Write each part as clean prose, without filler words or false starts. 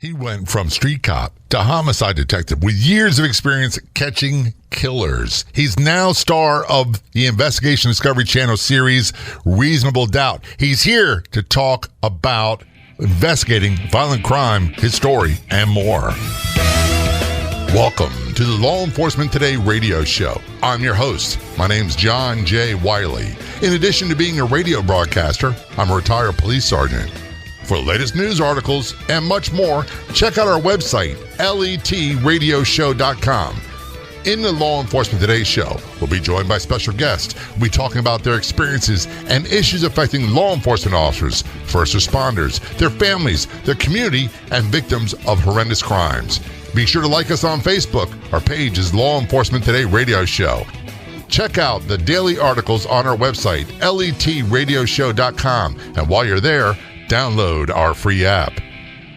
He went from street cop to homicide detective with years of experience catching killers. He's now star of the Investigation Discovery Channel series, Reasonable Doubt. He's here to talk about investigating violent crime, his story, and more. Welcome to the Law Enforcement Today radio show. I'm your host. My name's John J. Wiley. In addition to being a radio broadcaster, I'm a retired police sergeant. For the latest news articles and much more, check out our website, letradioshow.com. In the Law Enforcement Today show, we'll be joined by special guests. We'll be talking about their experiences and issues affecting law enforcement officers, first responders, their families, their community, and victims of horrendous crimes. Be sure to like us on Facebook. Our page is Law Enforcement Today Radio Show. Check out the daily articles on our website, letradioshow.com. And while you're there, download our free app.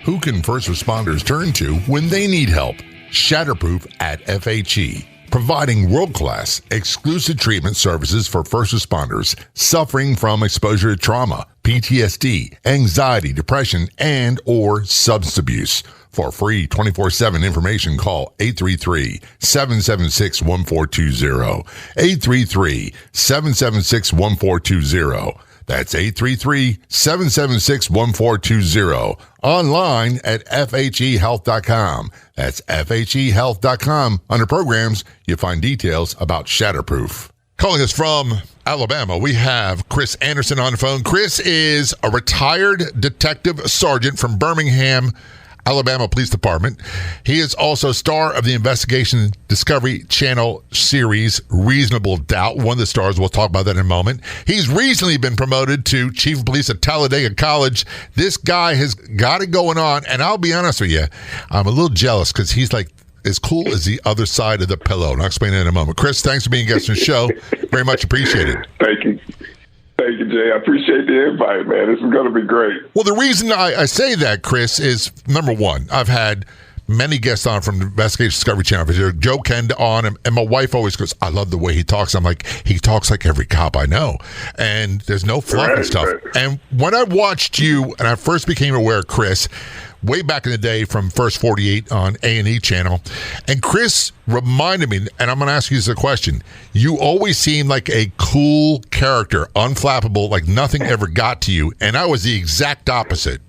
Who can first responders turn to when they need help? Shatterproof at FHE, providing world-class exclusive treatment services for first responders suffering from exposure to trauma, PTSD, anxiety, depression, and or substance abuse. For free 24/7 information, call 833-776-1420. 833-776-1420. That's 833-776-1420. Online at FHEhealth.com. That's FHEhealth.com. Under programs, you'll find details about Shatterproof. Calling us from Alabama, we have Chris Anderson on the phone. Chris is a retired detective sergeant from Birmingham, Alabama Police Department. He is also star of the Investigation Discovery Channel series, Reasonable Doubt. One of the stars, we'll talk about that in a moment. He's recently been promoted to Chief of Police at Talladega College. This guy has got it going on, and I'll be honest with you, I'm a little jealous because he's like as cool as the other side of the pillow, and I'll explain that in a moment. Chris, thanks for being a guest on the show. Very much appreciated. Thank you. Thank you, Jay. I appreciate the invite, man. This is going to be great. Well, the reason I say that, Chris, is, number one, I've had many guests on from the Investigation Discovery Channel. Joe Kend on, and my wife always goes, I love the way he talks. I'm like, he talks like every cop I know. And there's no fluff and stuff. Right. And when I watched you, and I first became aware of Chris, way back in the day from First 48 on A&E channel. And Chris reminded me, and I'm going to ask you this a question. You always seemed like a cool character, unflappable, like nothing ever got to you. And I was the exact opposite.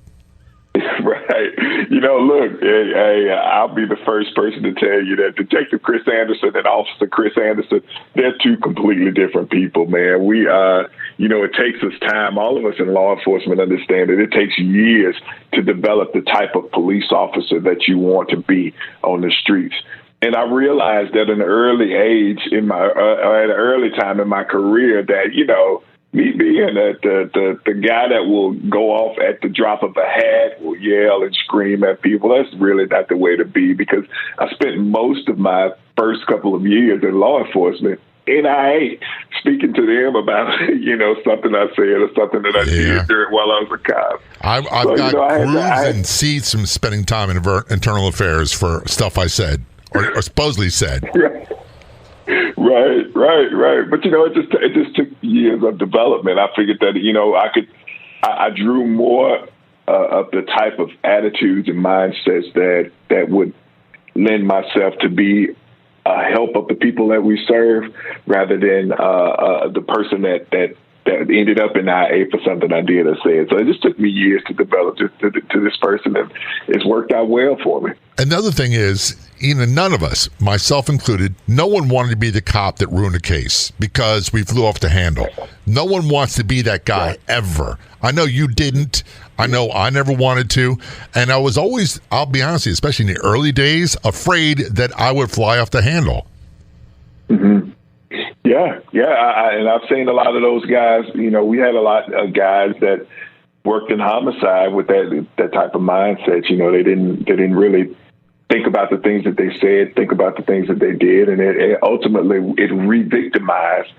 Right. You know, look, I'll be the first person to tell you that Detective Chris Anderson and Officer Chris Anderson, they're two completely different people, man. We, it takes us time. All of us in law enforcement understand that it takes years to develop the type of police officer that you want to be on the streets. And I realized that at an early age at an early time in my career that, me being the guy that will go off at the drop of a hat, will yell and scream at people, that's really not the way to be, because I spent most of my first couple of years in law enforcement NIA, speaking to them about, something I said or something that I did while I was a cop. I've got crews and seats from spending time in internal affairs for stuff I said or supposedly said. Right. But, it just took years of development. I figured that, I drew more of the type of attitudes and mindsets that would lend myself to be a help of the people that we serve rather than the person that ended up in IA for something I did or said. So it just took me years to develop to this person, and it's worked out well for me. Another thing is, none of us, myself included, no one wanted to be the cop that ruined a case because we flew off the handle. No one wants to be that guy ever. I know you didn't. I know I never wanted to. And I was always, I'll be honest with you, especially in the early days, afraid that I would fly off the handle. Mm-hmm. Yeah. And I've seen a lot of those guys. We had a lot of guys that worked in homicide with that type of mindset. They didn't really think about the things that they said, think about the things that they did, and it ultimately re-victimized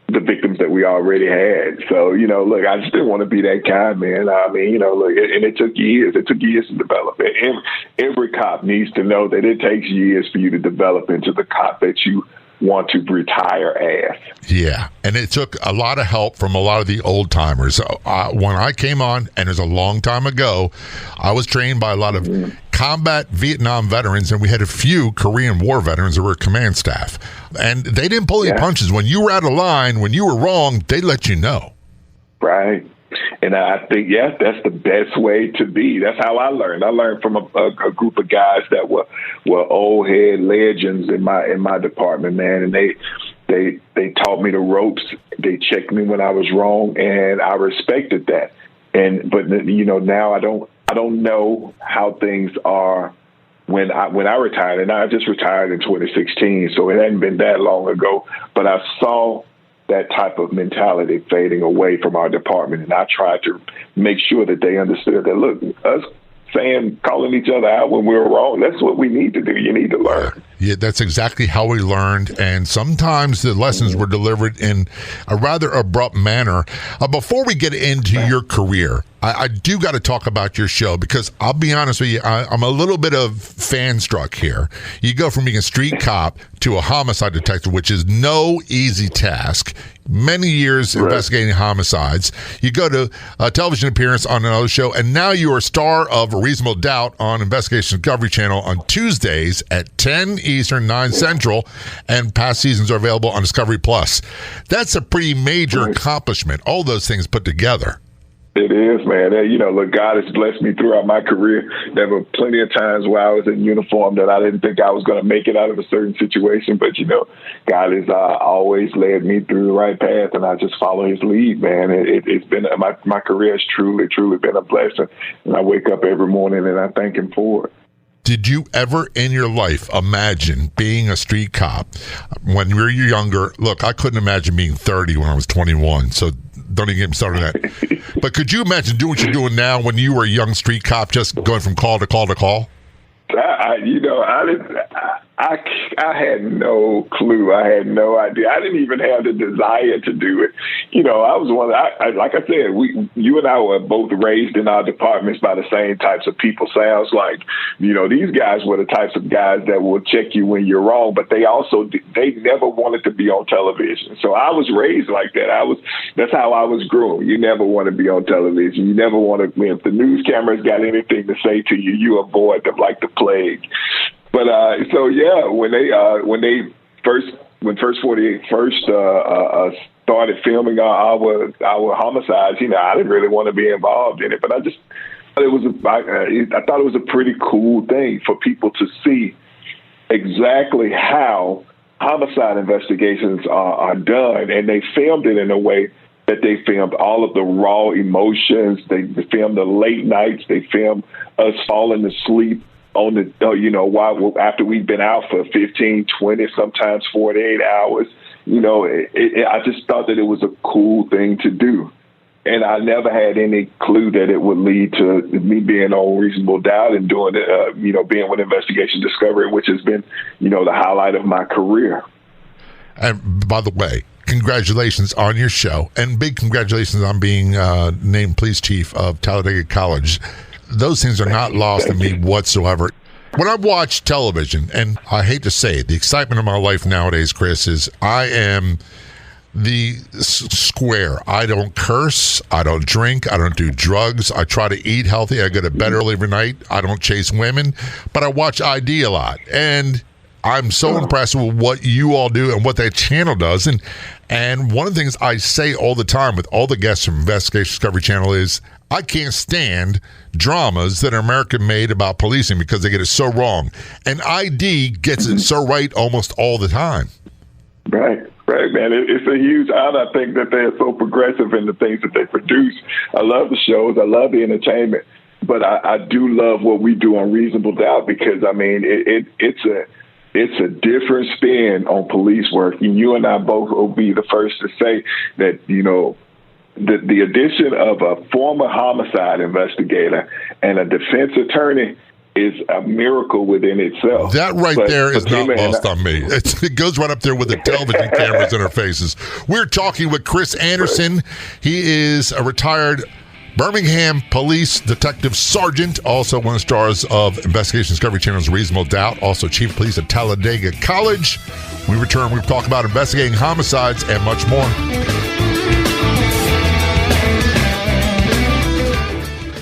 the victims that we already had. So, look, I just didn't want to be that guy, man. I mean, look, and it took years. It took years to develop it. Every cop needs to know that it takes years for you to develop into the cop that you want to retire as. Yeah, and it took a lot of help from a lot of the old timers. When I came on, and it was a long time ago, I was trained by a lot of combat Vietnam veterans, and we had a few Korean War veterans that were command staff. And they didn't pull any punches. When you were out of line, when you were wrong, they let you know. Right. And I think, that's the best way to be. That's how I learned. I learned from a group of guys that were old head legends in my department, man. And they taught me the ropes. They checked me when I was wrong, and I respected that. But now I don't know how things are when I retired, and I just retired in 2016, so it hadn't been that long ago. But I saw that type of mentality fading away from our department, and I tried to make sure that they understood that, look, us calling each other out when we were wrong, that's what we need to do. You need to learn. Yeah, that's exactly how we learned, and sometimes the lessons were delivered in a rather abrupt manner. Before we get into your career, I do got to talk about your show, because I'll be honest with you, I'm a little bit of fan-struck here. You go from being a street cop to a homicide detective, which is no easy task. Many years investigating homicides. You go to a television appearance on another show, and now you are a star of A Reasonable Doubt on Investigation Discovery Channel on Tuesdays at 10 Eastern, 9 Central, and past seasons are available on Discovery Plus. That's a pretty major accomplishment, all those things put together. It is, man. Look, God has blessed me throughout my career. There were plenty of times where I was in uniform that I didn't think I was going to make it out of a certain situation. But, God has always led me through the right path, and I just follow his lead, man. It's been my career has truly, truly been a blessing. And I wake up every morning and I thank him for it. Did you ever in your life imagine being a street cop when you were younger? Look, I couldn't imagine being 30 when I was 21, so don't even get me started on that. But could you imagine doing what you're doing now when you were a young street cop, just going from call to call to call? I had no clue. I had no idea. I didn't even have the desire to do it. I was like I said, you and I were both raised in our departments by the same types of people. Sounds like, these guys were the types of guys that will check you when you're wrong, but they never wanted to be on television. So I was raised like that. That's how I was groomed. You never want to be on television. You never want to, if the news cameras got anything to say to you, you avoid them like the plague. But when First 48 started filming our homicides, I didn't really want to be involved in it, but I thought it was a pretty cool thing for people to see exactly how homicide investigations are done, and they filmed it in a way that they filmed all of the raw emotions. They filmed the late nights. They filmed us falling asleep on the, after we've been out for 15, 20, sometimes 48 hours. I just thought that it was a cool thing to do. And I never had any clue that it would lead to me being on Reasonable Doubt and doing it, being with Investigation Discovery, which has been, the highlight of my career. And by the way, congratulations on your show, and big congratulations on being named police chief of Talladega College. Those things are not lost to me whatsoever. When I watch television, and I hate to say it, the excitement of my life nowadays, Chris, is I am the square. I don't curse. I don't drink. I don't do drugs. I try to eat healthy. I go to bed early every night. I don't chase women, but I watch ID a lot. And I'm so impressed with what you all do and what that channel does. And one of the things I say all the time with all the guests from Investigation Discovery Channel is I can't stand dramas that are American-made about policing because they get it so wrong. And ID gets it so right almost all the time. Right, man. It's a huge honor. I think that they're so progressive in the things that they produce. I love the shows. I love the entertainment. But I do love what we do on Reasonable Doubt because, it's a different spin on police work. And you and I both will be the first to say that, the addition of a former homicide investigator and a defense attorney is a miracle within itself. That there is not lost on me. It goes right up there with the television cameras in our faces. We're talking with Chris Anderson. He is a retired Birmingham Police Detective Sergeant, also one of the stars of Investigation Discovery Channel's Reasonable Doubt, also Chief of Police at Talladega College. When we return, we'll talk about investigating homicides and much more.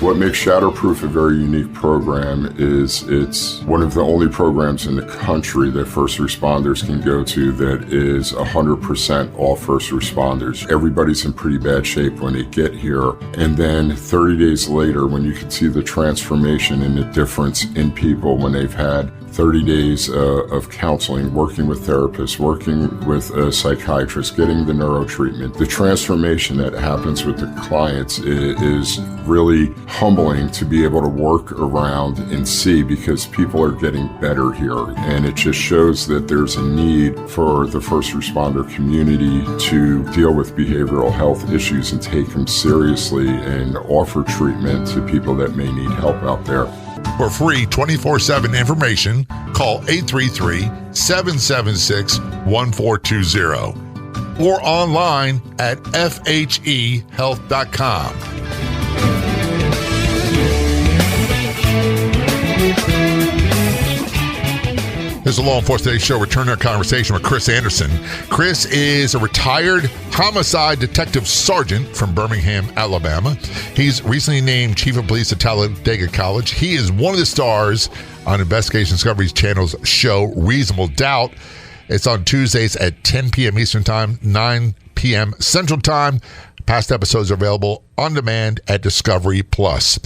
What makes Shatterproof a very unique program is it's one of the only programs in the country that first responders can go to that is 100% all first responders. Everybody's in pretty bad shape when they get here. And then 30 days later, when you can see the transformation and the difference in people when they've had 30 days of counseling, working with therapists, working with a psychiatrist, getting the neuro treatment. The transformation that happens with the clients is really humbling to be able to work around and see, because people are getting better here. And it just shows that there's a need for the first responder community to deal with behavioral health issues and take them seriously and offer treatment to people that may need help out there. For free 24/7 information, call 833-776-1420 or online at fhealth.com. This is a Law Enforcement Today show. Returning our conversation with Chris Anderson. Chris is a retired homicide detective sergeant from Birmingham, Alabama. He's recently named Chief of Police at Talladega College. He is one of the stars on Investigation Discovery Channel's show Reasonable Doubt. It's on Tuesdays at 10 p.m. Eastern Time, 9 p.m. Central Time. Past episodes are available on demand at Discovery Plus.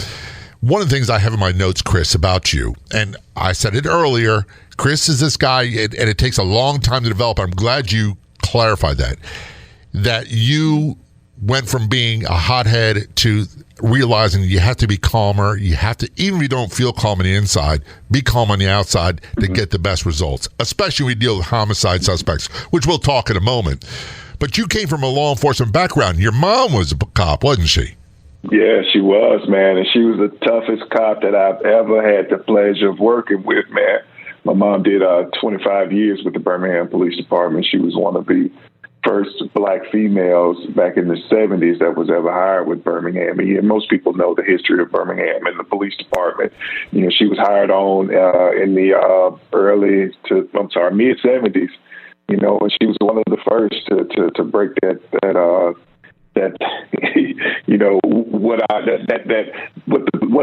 One of the things I have in my notes, Chris, about you, and I said it earlier, Chris is this guy, and it takes a long time to develop. I'm glad you clarified that you went from being a hothead to realizing you have to be calmer. You have to, even if you don't feel calm on the inside, be calm on the outside to get the best results, especially when we deal with homicide suspects, which we'll talk in a moment. But you came from a law enforcement background. Your mom was a cop, wasn't she? Yeah, she was, man. And she was the toughest cop that I've ever had the pleasure of working with, man. My mom did 25 years with the Birmingham Police Department. She was one of the first black females back in the 70s that was ever hired with Birmingham. And most people know the history of Birmingham and the police department. You know, she was hired on in the mid-70s. You know, and she was one of the first to break that you know what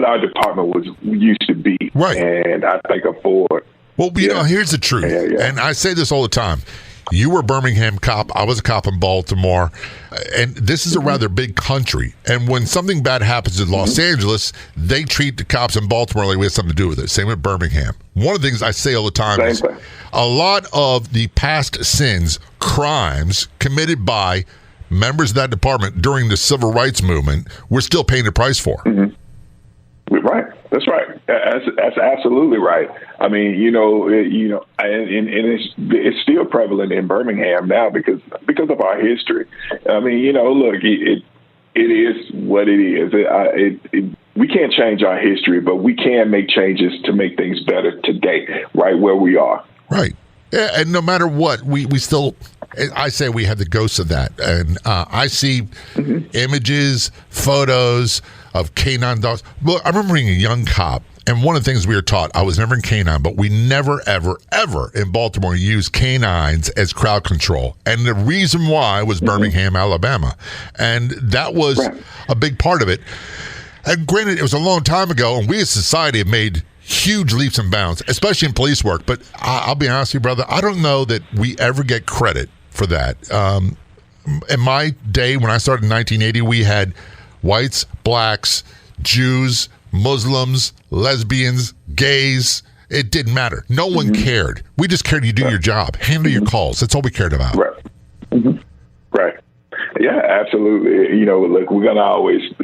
our department used to be, right? And I thank her for it. Well, you know, here's the truth, and I say this all the time. You were a Birmingham cop. I was a cop in Baltimore, and this is a rather big country. And when something bad happens in Los Angeles, they treat the cops in Baltimore like we have something to do with it. Same with Birmingham. One of the things I say all the time is a lot of the past sins, crimes committed by members of that department during the civil rights movement, we're still paying the price for. Mm-hmm. Right. That's right. That's absolutely right. I mean, and it's still prevalent in Birmingham now because of our history. I mean, look, it is what it is. We can't change our history, but we can make changes to make things better today, right where we are. Right. Yeah, and no matter what, we still, I say we have the ghosts of that. And I see images, photos of canine dogs. Well, I remember being a young cop, and one of the things we were taught, I was never in canine, but we never, ever, ever in Baltimore used canines as crowd control. And the reason why was Birmingham, Alabama. And that was a big part of it. And granted, it was a long time ago, and we as a society have made huge leaps and bounds, especially in police work. But I'll be honest with you, brother, I don't know that we ever get credit for that. In my day, when I started in 1980, we had whites, blacks, Jews, Muslims, lesbians, gays. It didn't matter. No one cared. We just cared you do your job, handle your calls. That's all we cared about. Right. Right. Yeah, absolutely. Look,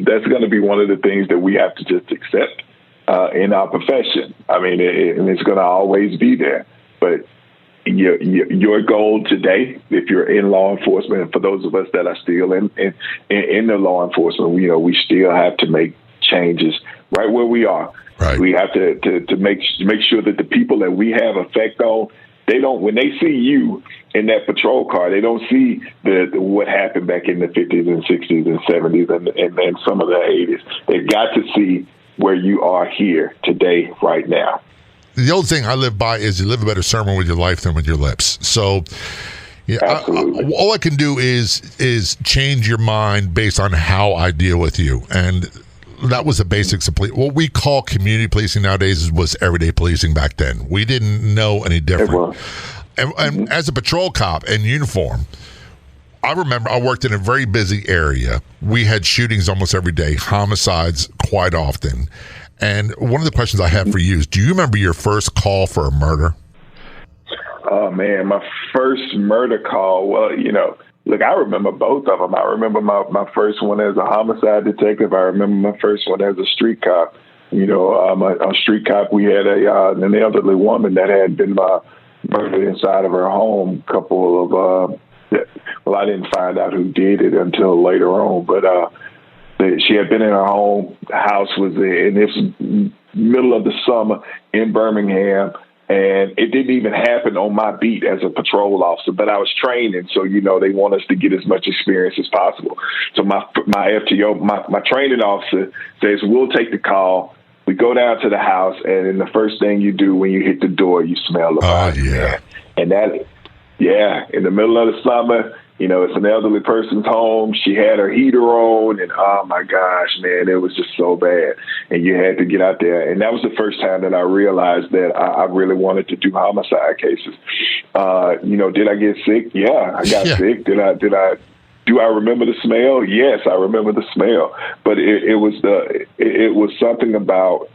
that's going to be one of the things that we have to just accept in our profession. I mean, and it's going to always be there. But your goal today, if you're in law enforcement, and for those of us that are still in the law enforcement, we still have to make changes right where we are. Right. We have to make sure that the people that we have effect on, when they see you in that patrol car. They don't see what happened back in the 50s and 60s and 70s and some of the 80s. They've got to see where you are here today, right now. The old thing I live by is you live a better sermon with your life than with your lips. So yeah, all I can do is change your mind based on how I deal with you. And that was the basics of police. What we call community policing nowadays was everyday policing back then. We didn't know any different. And as a patrol cop in uniform, I remember I worked in a very busy area. We had shootings almost every day, homicides quite often. And one of the questions I have for you is, do you remember your first call for a murder? Oh, man, my first murder call, well, look, I remember both of them. I remember my first one as a homicide detective. I remember my first one as a street cop. A street cop, we had an elderly woman that had been murdered inside of her home. I didn't find out who did it until later on, but she had been in her home. The house was in this middle of the summer in Birmingham, and it didn't even happen on my beat as a patrol officer, but I was training, so they want us to get as much experience as possible. So my FTO, my training officer says, we'll take the call. We go down to the house, and then the first thing you do when you hit the door, you smell the body. Oh, yeah. And in the middle of the summer, it's an elderly person's home. She had her heater on, and oh my gosh, man, it was just so bad. And you had to get out there. And that was the first time that I realized that I really wanted to do homicide cases. Did I get sick? Yeah, I got sick. Do I remember the smell? Yes, I remember the smell. But it was something about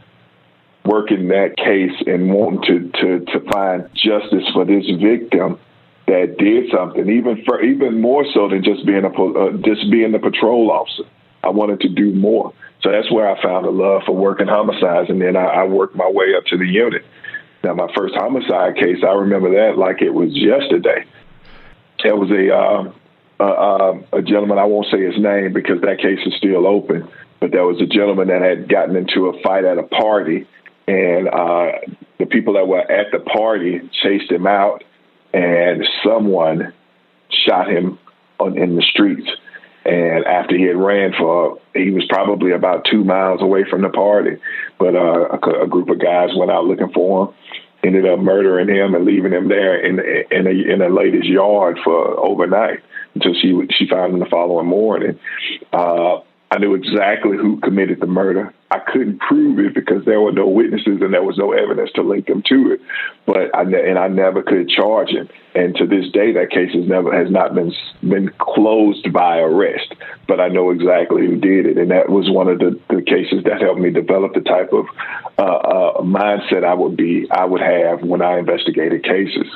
working that case and wanting to find justice for this victim that did something, even more so than just being the patrol officer. I wanted to do more. So that's where I found a love for working homicides, and then I worked my way up to the unit. Now, my first homicide case, I remember that like it was yesterday. There was a gentleman, I won't say his name because that case is still open, but there was a gentleman that had gotten into a fight at a party, and the people that were at the party chased him out, and someone shot him in the streets. And after he had he was probably about 2 miles away from the party, but a group of guys went out looking for him, ended up murdering him and leaving him there in a lady's yard for overnight until she found him the following morning. I knew exactly who committed the murder. I couldn't prove it because there were no witnesses and there was no evidence to link them to it. But I never could charge him. And to this day, that case has not been closed by arrest. But I know exactly who did it, and that was one of the cases that helped me develop the type of mindset I would have when I investigated cases.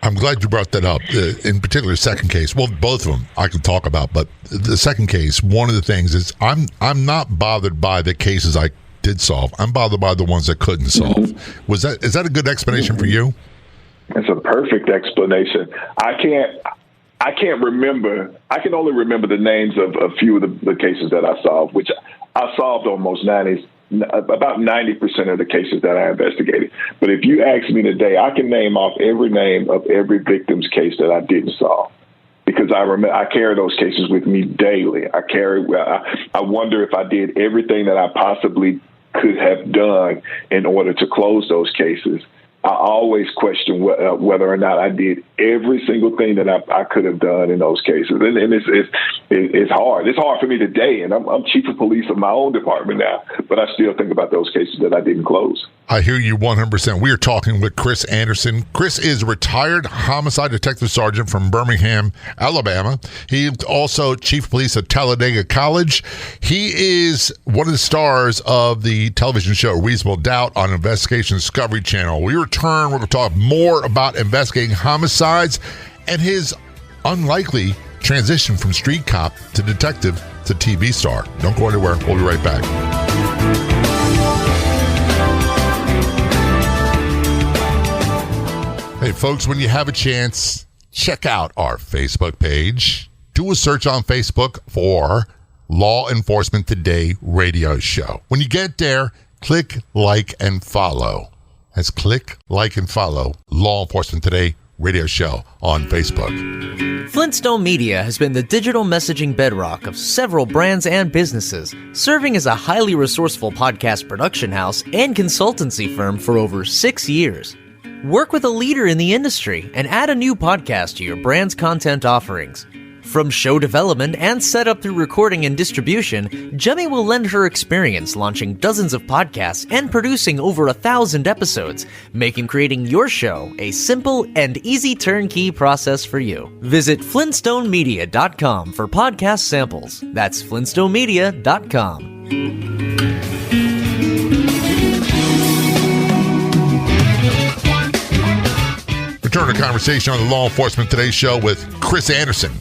I'm glad you brought that up. In particular, second case. Well, both of them I can talk about, but the second case, one of the things is I'm not bothered by the cases I did solve. I'm bothered by the ones that couldn't solve. Mm-hmm. Is that a good explanation for you? It's a perfect explanation. I can't remember. I can only remember the names of a few of the cases that I solved, which I solved almost about 90% of the cases that I investigated. But if you ask me today, I can name off every name of every victim's case that I didn't solve, because I carry those cases with me daily. I wonder if I did everything that I possibly could have done in order to close those cases. I always question whether or not I did every single thing that I could have done in those cases. And it's hard. It's hard for me today. And I'm chief of police of my own department now, but I still think about those cases that I didn't close. I hear you 100%. We are talking with Chris Anderson. Chris is a retired homicide detective sergeant from Birmingham, Alabama. He's also chief of police at Talladega College. He is one of the stars of the television show Reasonable Doubt on Investigation Discovery Channel. We return, we're going to talk more about investigating homicides and his unlikely transition from street cop to detective to TV star. Don't go anywhere. We'll be right back. Hey, folks, when you have a chance, check out our Facebook page. Do a search on Facebook for Law Enforcement Today radio show. When you get there, click like and follow. That's click, like, and follow Law Enforcement Today Radio Show on Facebook. Flintstone Media has been the digital messaging bedrock of several brands and businesses, serving as a highly resourceful podcast production house and consultancy firm for over 6 years. Work with a leader in the industry and add a new podcast to your brand's content offerings. From show development and setup through recording and distribution, Jemmy will lend her experience launching dozens of podcasts and producing over 1,000 episodes, making creating your show a simple and easy turnkey process for you. Visit flintstonemedia.com for podcast samples. That's flintstonemedia.com. Return to conversation on the Law Enforcement Today show with Chris Anderson,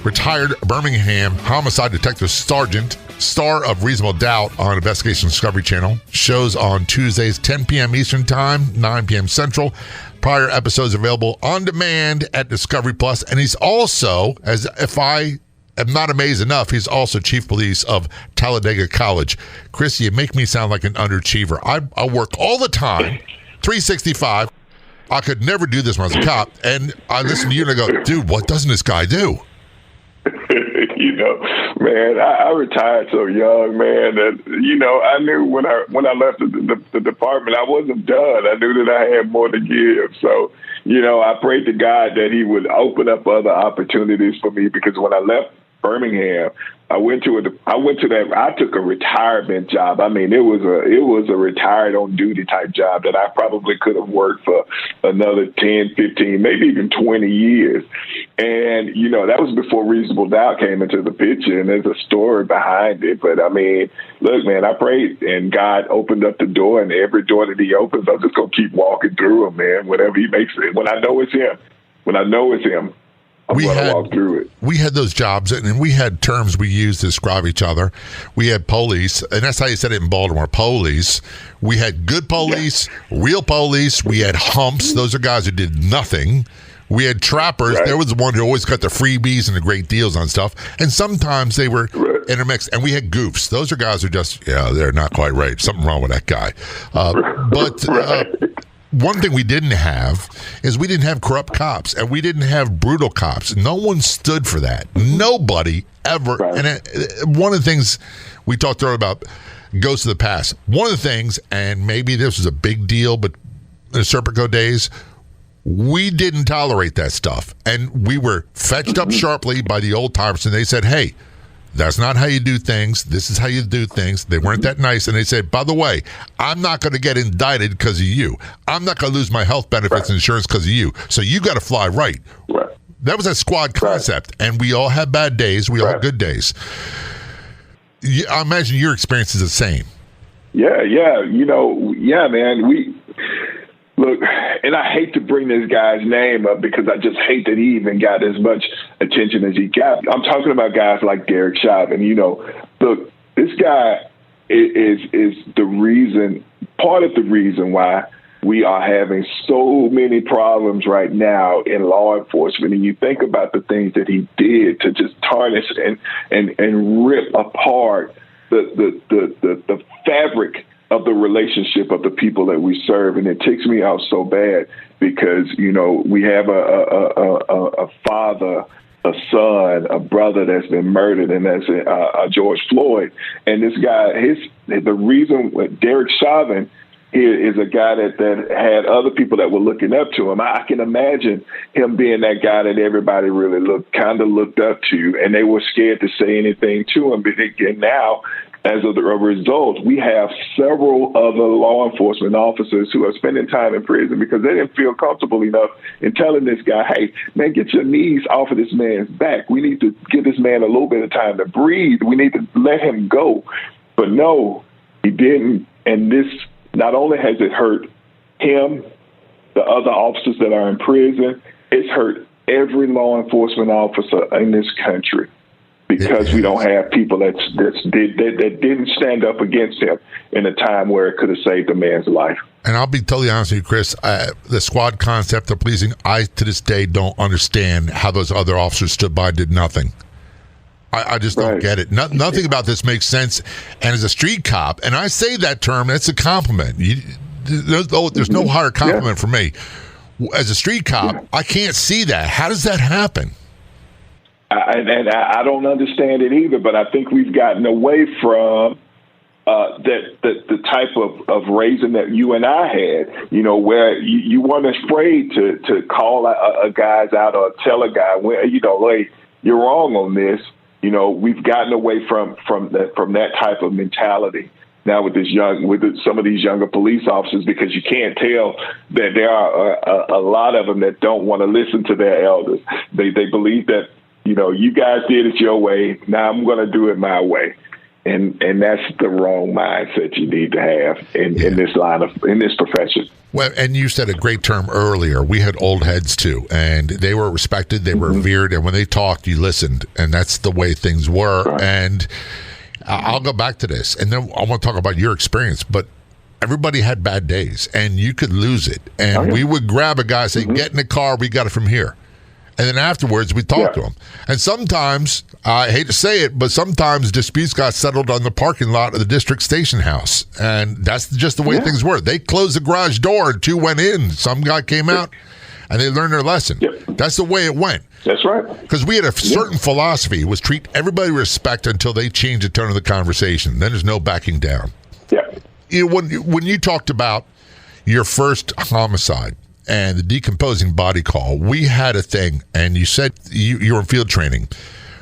retired Birmingham homicide detective sergeant, star of Reasonable Doubt on Investigation Discovery Channel. Shows on Tuesdays, 10 p.m. Eastern Time, 9 p.m. Central. Prior episodes available on demand at Discovery Plus. And he's also, as if I am not amazed enough, he's also chief police of Talladega College. Chris, you make me sound like an underachiever. I work all the time, 365. I could never do this when I was a cop. And I listen to you and I go, dude, what doesn't this guy do? Man, I retired so young, man, that, I knew when I left the department, I wasn't done. I knew that I had more to give. So, I prayed to God that he would open up other opportunities for me, because when I left Birmingham, I took a retirement job. I mean, it was a retired on duty type job that I probably could have worked for another 10, 15, maybe even 20 years. And, that was before Reasonable Doubt came into the picture, and there's a story behind it. But I mean, look, man, I prayed and God opened up the door, and every door that he opens, I'm just going to keep walking through them, man, whatever he makes it. When I know it's him, we had those jobs, and we had terms we used to describe each other. We had police, and that's how you said it in Baltimore, police. We had good police, real police. We had humps. Those are guys who did nothing. We had trappers. Right. There was the one who always got the freebies and the great deals on stuff. And sometimes they were intermixed. And we had goofs. Those are guys who just, they're not quite right. Something wrong with that guy. One thing we didn't have is we didn't have corrupt cops, and we didn't have brutal cops. No one stood for that. Nobody ever. Right. And one of the things we talked earlier about goes to the past. One of the things, and maybe this was a big deal, but in the Serpico days, we didn't tolerate that stuff. And we were fetched up sharply by the old timers, and they said, hey, that's not how you do things. This is how you do things. They weren't that nice. And they said, by the way, I'm not going to get indicted because of you. I'm not going to lose my health benefits and insurance because of you. So you got to fly right. That was a squad concept. And we all had bad days. We all had good days. I imagine your experience is the same. Yeah, man. Look, and I hate to bring this guy's name up because I just hate that he even got as much attention as he got. I'm talking about guys like Derek Chauvin. Look, this guy is the reason, part of the reason why we are having so many problems right now in law enforcement. And you think about the things that he did to just tarnish and rip apart the fabric of the relationship of the people that we serve. And it ticks me out so bad because, we have a father, a son, a brother that's been murdered, and that's George Floyd. And this guy, the reason Derek Chauvin is a guy that had other people that were looking up to him. I can imagine him being that guy that everybody really looked up to, and they were scared to say anything to him. And now, as a result, we have several other law enforcement officers who are spending time in prison because they didn't feel comfortable enough in telling this guy, hey, man, get your knees off of this man's back. We need to give this man a little bit of time to breathe. We need to let him go. But no, he didn't. And this, not only has it hurt him, the other officers that are in prison, it's hurt every law enforcement officer in this country. Because we don't have people that didn't stand up against him in a time where it could have saved a man's life. And I'll be totally honest with you, Chris, the squad concept of policing, I to this day don't understand how those other officers stood by and did nothing. I just don't get it. Nothing about this makes sense. And as a street cop, and I say that term, that's a compliment. There's no higher compliment for me. As a street cop, I can't see that. How does that happen? I don't understand it either, but I think we've gotten away from the type of raising that you and I had, where you weren't afraid to call a guy's out or tell a guy, well, hey, you're wrong on this. We've gotten away from that type of mentality now with some of these younger police officers, because you can't tell that there are a lot of them that don't want to listen to their elders. They believe that, you guys did it your way. Now I'm going to do it my way. And that's the wrong mindset you need to have in this profession. Well, and you said a great term earlier. We had old heads too, and they were respected, they were revered, and when they talked, you listened, and that's the way things were. Right. And I'll go back to this, and then I want to talk about your experience, but everybody had bad days, and you could lose it. And we would grab a guy and say, get in the car, we got it from here. And then afterwards, we talked to him. And sometimes, I hate to say it, but sometimes disputes got settled on the parking lot of the district station house. And that's just the way things were. They closed the garage door and 2 went in. Some guy came out and they learned their lesson. That's the way it went. That's right. Because we had a certain philosophy, was treat everybody with respect until they change the tone of the conversation. Then there's no backing down. When you talked about your first homicide, and the decomposing body call, we had a thing, and you said you were in field training.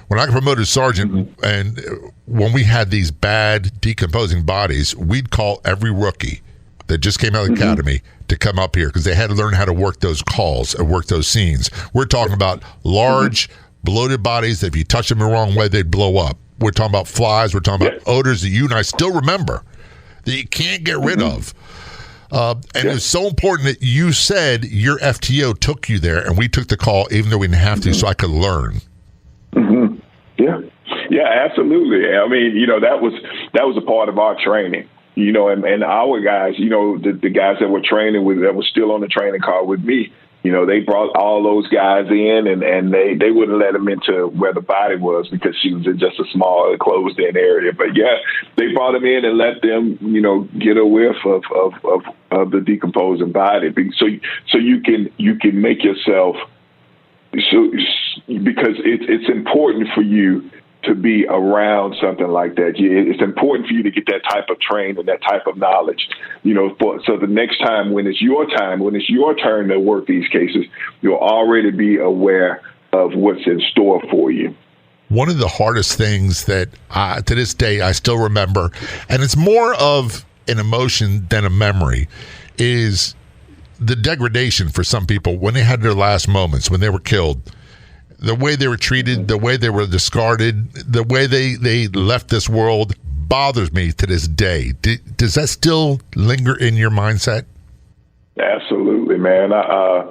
When I got promoted to sergeant, and when we had these bad decomposing bodies, we'd call every rookie that just came out of the academy to come up here because they had to learn how to work those calls and work those scenes. We're talking about large, bloated bodies that if you touch them the wrong way, they'd blow up. We're talking about flies. We're talking about odors that you and I still remember that you can't get rid of. And it was so important that you said your FTO took you there, and we took the call even though we didn't have to, so I could learn. Yeah, absolutely. I mean, that was a part of our training, and our guys, the guys that were training that were still on the training call with me, they brought all those guys in, and they wouldn't let them into where the body was because she was in just a small closed-in area. But they brought them in and let them, get a whiff of the decomposing body, so you can make yourself because it's important for you to be around something like that. It's important for you to get that type of training and that type of knowledge, so the next time when it's your turn to work these cases, you'll already be aware of what's in store for you. One of the hardest things that to this day I still remember, and it's more of an emotion than a memory, is the degradation for some people when they had their last moments, when they were killed. The way they were treated, the way they were discarded, the way they left this world bothers me to this day. Does that still linger in your mindset? Absolutely, man. I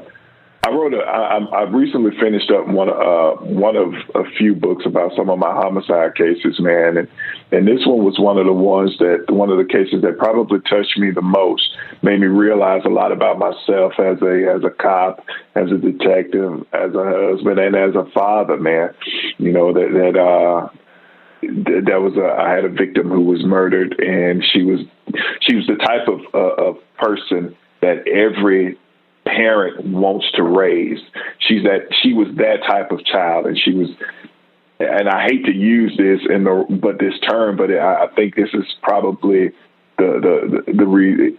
recently finished up one of a few books about some of my homicide cases, man, and this one was one of the cases that probably touched me the most, made me realize a lot about myself as a cop, as a detective, as a husband, and as a father, man. I had a victim who was murdered, and she was the type of person that every parent wants to raise. She was that type of child, and she was. And I hate to use this this term, but I think this is probably the reason.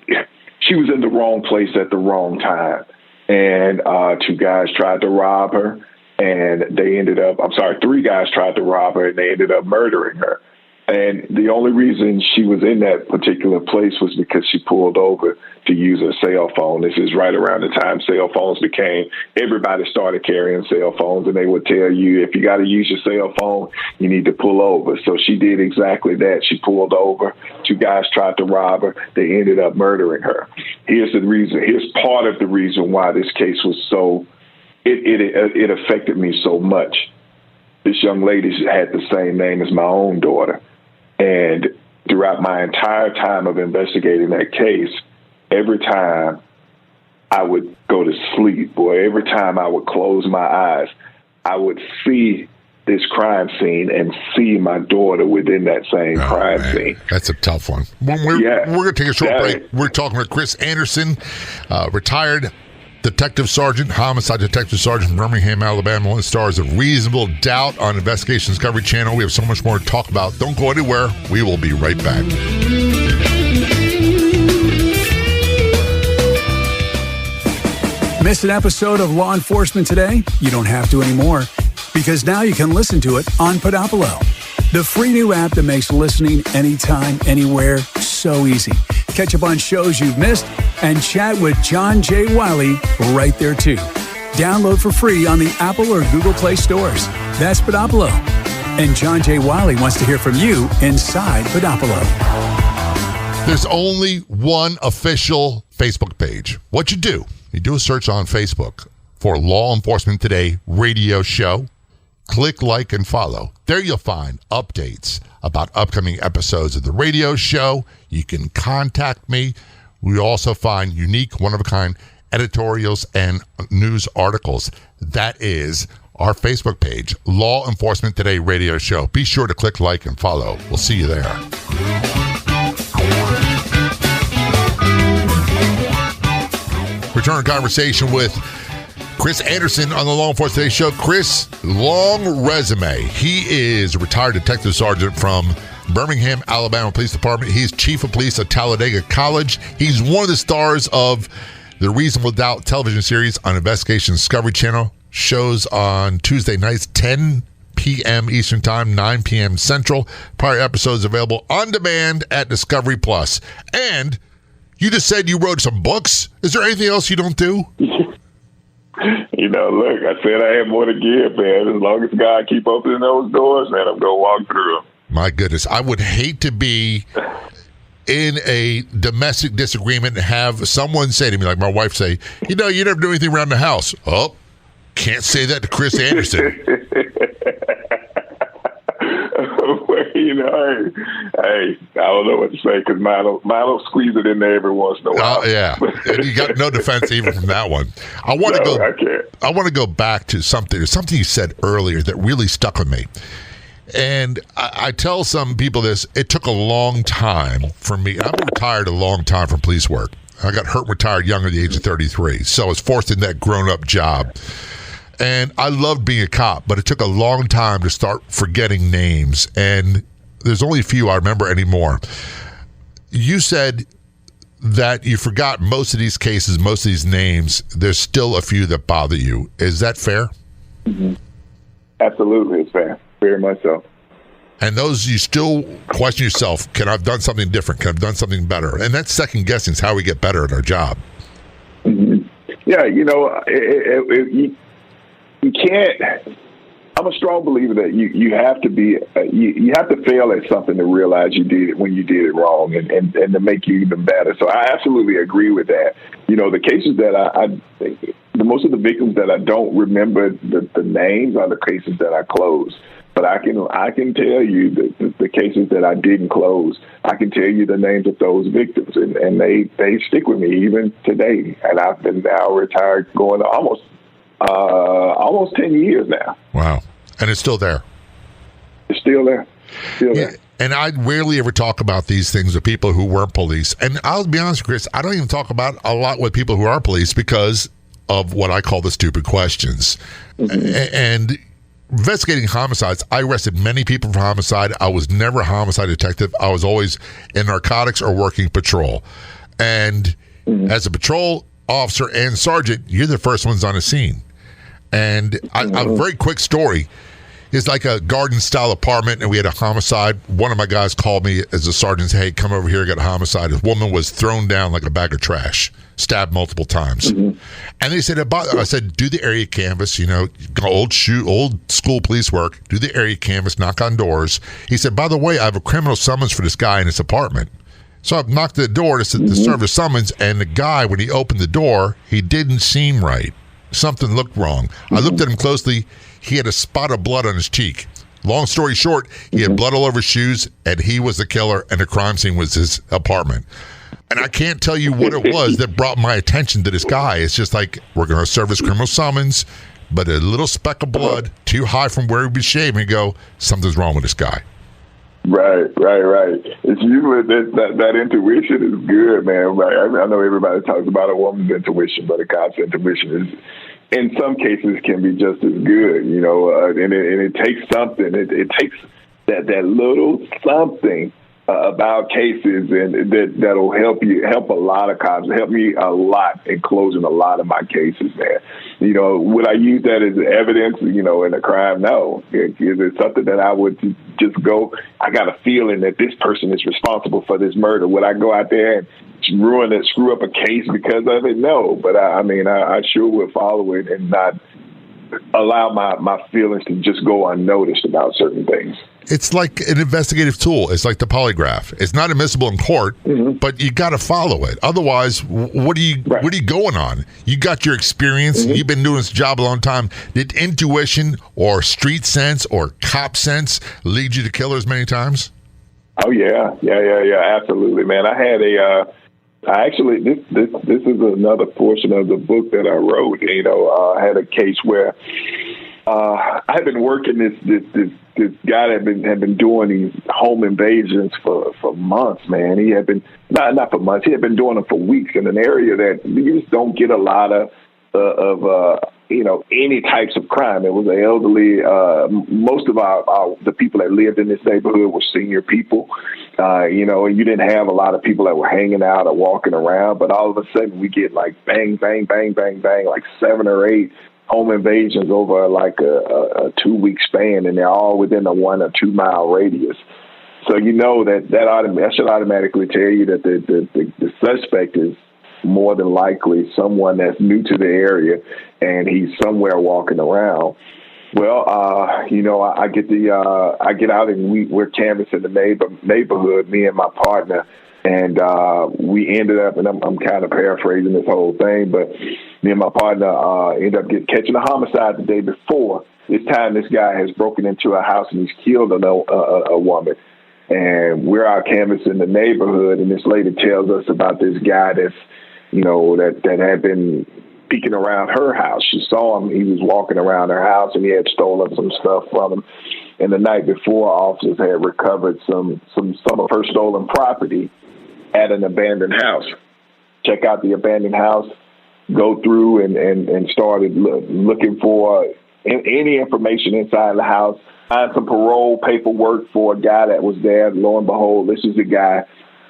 She was in the wrong place at the wrong time, and 2 guys tried to rob her, and they ended up. 3 guys tried to rob her, and they ended up murdering her. And the only reason she was in that particular place was because she pulled over to use her cell phone. This is right around the time cell phones everybody started carrying cell phones, and they would tell you, if you got to use your cell phone, you need to pull over. So she did exactly that. She pulled over. 2 guys tried to rob her. They ended up murdering her. Here's part of the reason why this case was it affected me so much. This young lady had the same name as my own daughter. And throughout my entire time of investigating that case, every time I would go to sleep, every time I would close my eyes, I would see this crime scene and see my daughter within that same crime scene. That's a tough one. We're going to take a short break. We're talking with Chris Anderson, retired Detective Sergeant, Homicide Detective Sergeant from Birmingham, Alabama, one of the stars of Reasonable Doubt on Investigation Discovery Channel. We have so much more to talk about. Don't go anywhere. We will be right back. Missed an episode of Law Enforcement Today? You don't have to anymore, because now you can listen to it on Podopolo, the free new app that makes listening anytime, anywhere so easy. Catch up on shows you've missed and chat with John J. Wiley right there too. Download for free on the Apple or Google Play stores. That's Podopolo. And John J. Wiley wants to hear from you inside Podopolo. There's only one official Facebook page. What you do a search on Facebook for Law Enforcement Today radio show. Click like and follow. There you'll find updates about upcoming episodes of the radio show. You can contact me. We also find unique, one-of-a-kind editorials and news articles. That is our Facebook page, Law Enforcement Today radio show. Be sure to click like and follow. We'll see you there. Return conversation with Chris Anderson on the Law Enforcement Today show. Chris, long resume. He is a retired detective sergeant from Birmingham, Alabama Police Department. He's chief of police at Talladega College. He's one of the stars of the Reasonable Doubt television series on Investigation Discovery Channel. Shows on Tuesday nights, 10 p.m. Eastern Time, 9 p.m. Central. Prior episodes available on demand at Discovery Plus. And you just said you wrote some books. Is there anything else you don't do? Look, I said I have more to give, man. As long as God keep opening those doors, man, I'm going to walk through them. My goodness. I would hate to be in a domestic disagreement and have someone say to me, like my wife say, you never do anything around the house. Oh, can't say that to Chris Anderson. Hey, I don't know what to say because mine will squeeze it in there every once in a while. Yeah, and you got no defense even from that one. I want to go back to something you said earlier that really stuck with me. And I tell some people this, it took a long time for me. I've been retired a long time from police work. I got hurt and retired young at the age of 33. So I was forced in that grown-up job. And I loved being a cop, but it took a long time to start forgetting names. And there's only a few I remember anymore. You said that you forgot most of these cases, most of these names. There's still a few that bother you. Is that fair? Mm-hmm. Absolutely, it's fair. Very much so. And those, you still question yourself, can I have done something different? Can I have done something better? And that second guessing is how we get better at our job. Mm-hmm. Yeah, you can't. I'm a strong believer that you have to be you have to fail at something to realize you did it when you did it wrong and to make you even better. So I absolutely agree with that. The cases that the most of the victims that I don't remember the names are the cases that I closed. But I can tell you the cases that I didn't close. I can tell you the names of those victims, and they stick with me even today. And I've been now retired going almost 10 years now. Wow. And it's still there. It's still there. Still there. And I rarely ever talk about these things with people who weren't police. And I'll be honest, Chris, I don't even talk about a lot with people who are police because of what I call the stupid questions. Mm-hmm. And investigating homicides, I arrested many people for homicide. I was never a homicide detective. I was always in narcotics or working patrol. And as a patrol officer and sergeant, you're the first ones on the scene. And a very quick story is like a garden-style apartment, and we had a homicide. One of my guys called me as a sergeant and said, hey, come over here, I got a homicide. A woman was thrown down like a bag of trash, stabbed multiple times. Mm-hmm. And they said, I said, do the area canvas, old school police work, do the area canvas, knock on doors. He said, by the way, I have a criminal summons for this guy in his apartment. So I knocked at the door to serve a summons, and the guy, when he opened the door, he didn't seem right. Something looked wrong. I looked at him closely. He had a spot of blood on his cheek. Long story short, he had blood all over his shoes, and he was the killer, and the crime scene was his apartment. And I can't tell you what it was that brought my attention to this guy. It's just like, we're going to serve his criminal summons, but a little speck of blood, too high from where he'd be shaving, and go, something's wrong with this guy. Right. It's usually that intuition is good, man. Right? I know everybody talks about a woman's intuition, but a guy's intuition is, in some cases, can be just as good. And it takes something. It takes that little something about cases, and that'll help a lot of cops, help me a lot in closing a lot of my cases, man. Would I use that as evidence, in a crime? No. Is it something that I would just go, I got a feeling that this person is responsible for this murder? Would I go out there and screw up a case because of it? No. But I sure would follow it and not allow my feelings to just go unnoticed about certain things. It's like an investigative tool. It's like the polygraph. It's not admissible in court, but you got to follow it. Otherwise, what are you going on? You got your experience. You've been doing this job a long time. Did intuition or street sense or cop sense lead you to killers many times? Oh yeah, absolutely, man. I had this is another portion of the book that I wrote. I had a case where I had been working this guy that had been doing these home invasions for months, man. He had been not for months. He had been doing them for weeks in an area that you just don't get a lot of any types of crime. It was an elderly. Most of the people that lived in this neighborhood were senior people. And you didn't have a lot of people that were hanging out or walking around. But all of a sudden, we get like bang, bang, bang, bang, bang, like 7 or 8 home invasions over like a 2-week span, and they're all within a 1 or 2 mile radius. So that should automatically tell you that the suspect is more than likely someone that's new to the area, and he's somewhere walking around. Well, I get out and we're canvassing the neighborhood, me and my partner, and we ended up, and I'm kind of paraphrasing this whole thing, but me and my partner ended up catching a homicide the day before. This time, this guy has broken into a house and he's killed a woman. And we're out canvassing the neighborhood, and this lady tells us about this guy that's, that had been peeking around her house. She saw him. He was walking around her house, and he had stolen some stuff from him. And the night before, officers had recovered some of her stolen property at an abandoned house. Check out the abandoned house, go through and started looking for any information inside the house, find some parole paperwork for a guy that was there. Lo and behold, this is the guy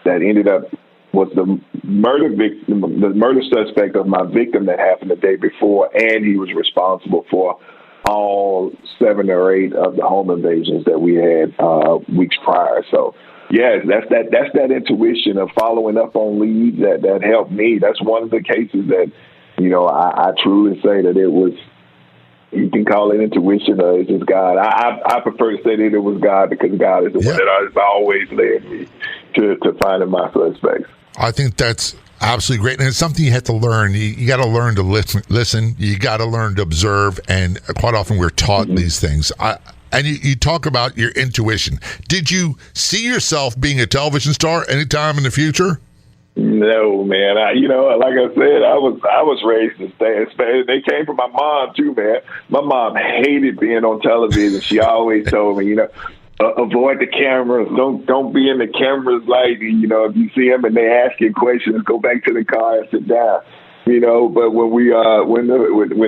that ended up was the murder suspect of my victim that happened the day before, and he was responsible for all 7 or 8 of the home invasions that we had weeks prior. So, yes, that's that intuition of following up on leads that helped me. That's one of the cases that, I truly say that it was. You can call it intuition or it's just God. I prefer to say that it was God because God is the one that has always led me to finding my suspects. I think that's absolutely great. And it's something you have to learn. You got to learn to listen. You got to learn to observe. And quite often we're taught these things. And you talk about your intuition. Did you see yourself being a television star anytime in the future? No, man. Like I said, I was raised to stay in Spain. They came from my mom too, man. My mom hated being on television. She always told me, avoid the cameras. Don't be in the cameras light. If you see them and they ask you questions, go back to the car and sit down. But when we when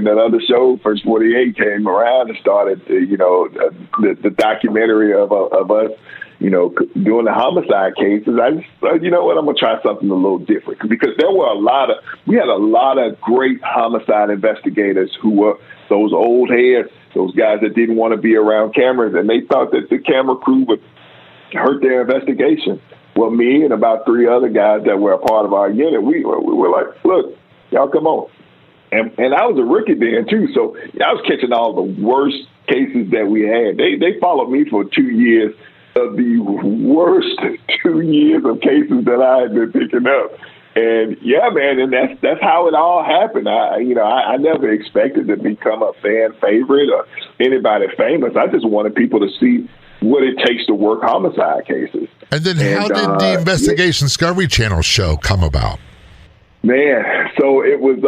that other show, First 48, came around and started, the documentary of us. Doing the homicide cases, I just, I'm going to try something a little different because we had a lot of great homicide investigators who were those old heads, those guys that didn't want to be around cameras, and they thought that the camera crew would hurt their investigation. Well, me and about 3 other guys that were a part of our unit, we were like, look, y'all come on. And I was a rookie then too, so I was catching all the worst cases that we had. They followed me for 2 years. Of the worst 2 years of cases that I had been picking up. And yeah, man, and that's how it all happened. I never expected to become a fan favorite or anybody famous. I just wanted people to see what it takes to work homicide cases. And then how did the Investigation Discovery Channel show come about? Man, so it was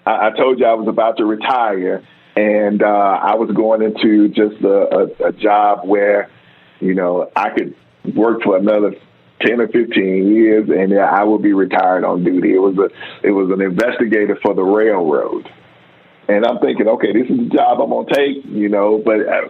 I told you I was about to retire. And I was going into just a job where You know, I could work for another 10 or 15 years, and I would be retired on duty. It was an investigator for the railroad. And I'm thinking, okay, this is the job I'm going to take, you know,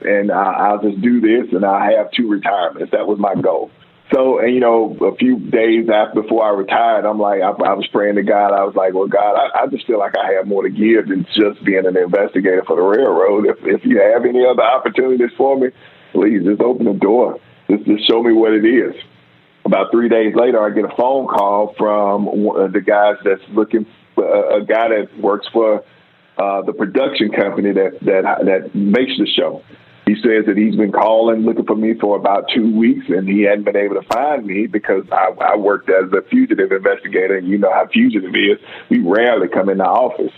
and I'll just do this, and I'll have 2 retirements. That was my goal. So, and, you know, a few days before I retired, I'm like, I was praying to God. I was like, well, God, I just feel like I have more to give than just being an investigator for the railroad. If you have any other opportunities for me, please just open the door. Just show me what it is. About 3 days later, I get a phone call from the guys that's looking for a guy that works for the production company that makes the show. He says that he's been calling, looking for me for about 2 weeks, and he hadn't been able to find me because I worked as a fugitive investigator, and you know how fugitive is. We rarely come in the office.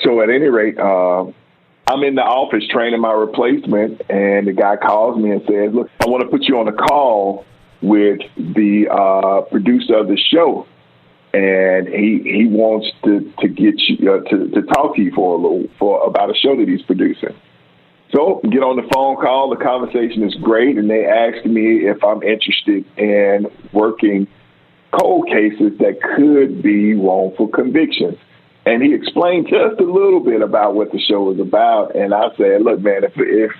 So at any rate, I'm in the office training my replacement, and the guy calls me and says, look, I want to put you on a call with the producer of the show. And he wants to get you to talk to you for about a show that he's producing. So get on the phone call. The conversation is great, and they asked me if I'm interested in working cold cases that could be wrongful convictions. And he explained just a little bit about what the show was about. And I said, look, man, if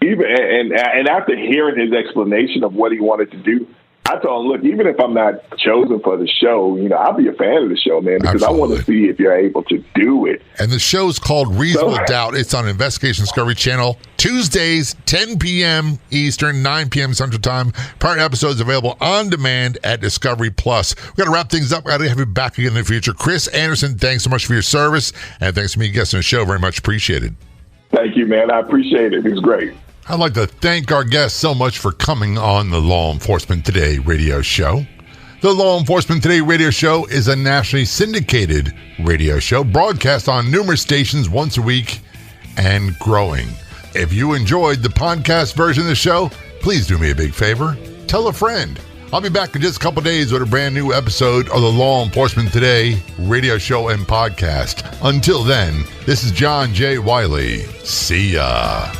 even and after hearing his explanation of what he wanted to do, I told him, look, even if I'm not chosen for the show, you know, I'll be a fan of the show, man, because Absolutely. I want to see if you're able to do it. And the show's called Reasonable Doubt. It's on Investigation Discovery Channel, Tuesdays, 10 p.m. Eastern, 9 p.m. Central Time. Prior episodes available on demand at Discovery Plus. We've got to wrap things up. We've got to have you back again in the future. Chris Anderson, thanks so much for your service, and thanks for me guesting the show. Very much appreciated. Thank you, man. I appreciate it. It was great. I'd like to thank our guests so much for coming on the Law Enforcement Today radio show. The Law Enforcement Today radio show is a nationally syndicated radio show broadcast on numerous stations once a week and growing. If you enjoyed the podcast version of the show, please do me a big favor. Tell a friend. I'll be back in just a couple days with a brand new episode of the Law Enforcement Today radio show and podcast. Until then, this is John J. Wiley. See ya.